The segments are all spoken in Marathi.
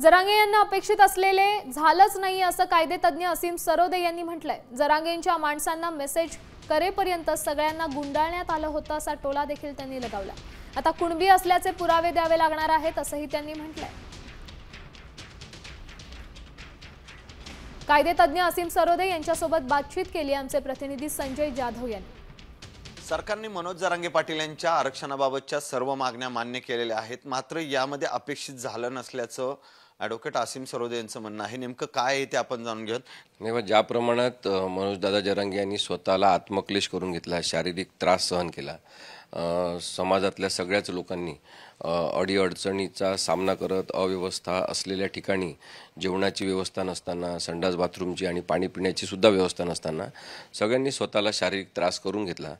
जरांगे यांना अपेक्षित असलेले झालंच नाही असं कायदेतज्ञ असीम सरोदे यांनी म्हटलंय। जरांगेंच्या माणसांना मेसेज करेपर्यंत सगळ्यांना गुंडाळण्यात आलं होतं असा टोला देखील त्यांनी लगावला। आता कुणबी असल्याचे पुरावे द्यावे लागणार आहेत असंही त्यांनी म्हटलंय। कायदेतज्ञ असीम सरोदे यांच्यासोबत बातचीत केली आमचे प्रतिनिधी संजय जाधव यांनी। सरकारने मनोज जरांगे पाटील यांच्या आरक्षणाबाबतच्या सर्व मागण्या मान्य केलेल्या आहेत, मात्र यामध्ये अपेक्षित झालं नसल्याचं ॲडव्होकेट असीम सरोदे यांचं म्हणणं आहे। नेमकं काय आहे ते आपण जाणून घेऊयात। नाही, ज्या प्रमाणात मनोज दादा जरांगे यांनी स्वतःला आत्मक्लेश करून घेतला, शारीरिक त्रास सहन केला, समाजातल्या सगळ्याच लोकांनी अडीअडचणीचा सामना करत अव्यवस्था असलेल्या ठिकाणी जेवणाची व्यवस्था नसताना, संडास बाथरूमची आणि पाणी पिण्याची सुद्धा व्यवस्था नसताना सगळ्यांनी स्वतःला शारीरिक त्रास करून घेतला।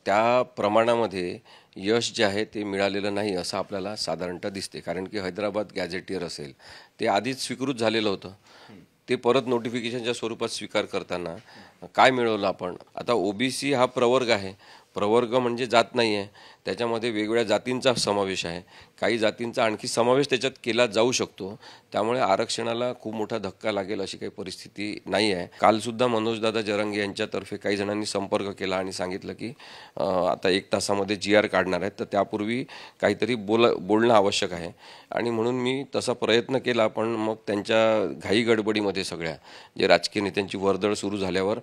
त्या प्रमाणामध्ये यश जे आहे ते मिळालेलं नाही असं आपल्याला साधारणतः दिसते, कारण की हैदराबाद गॅझेटियर असेल ते आधीच स्वीकृत झालेलं होतं। ते परत नोटिफिकेशनच्या स्वरूपात स्वीकार करताना काय मिळवलं आपण? आता ओबीसी हा प्रवर्ग आहे, प्रवर्ग म्हणजे जात नाही आहे, त्याच्यामध्ये वेगवेगळ्या जातींचा समावेश आहे, काही जातींचा आणखी समावेश त्याच्यात केला जाऊ शकतो, त्यामुळे आरक्षणाला खूप मोठा धक्का लागेल अशी काही परिस्थिती नाही आहे। कालसुद्धा मनोजदादा जरांगे यांच्यातर्फे काही जणांनी संपर्क केला आणि सांगितलं की आता 1 तासामध्ये GR काढणार आहेत, तर त्यापूर्वी काहीतरी बोलणं आवश्यक आहे आणि म्हणून मी तसा प्रयत्न केला, पण मग त्यांच्या घाई गडबडीमध्ये सगळ्या जे राजकीय नेत्यांची वर्दळ सुरू झाल्यावर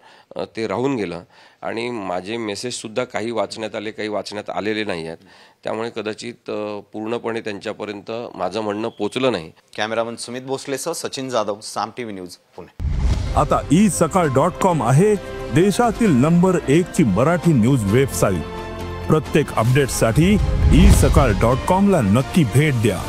ते राहून गेलं आणि माझे मेसेजसुद्धा काही वाचण्यात आले, काही वाचण्यात आलेले नाही आहेत, त्यामुळे कदाचित पूर्णपणे त्यांच्यापर्यंत माझं म्हणणं पोचलं नाही। कॅमेरामन सुमित भोसलेसह सचिन जाधव, साम TV न्यूज, पुणे। आता isakal.com आहे देशातील नंबर 1 ची मराठी न्यूज वेबसाईट। प्रत्येक अपडेटसाठी isakal.com ला नक्की भेट द्या।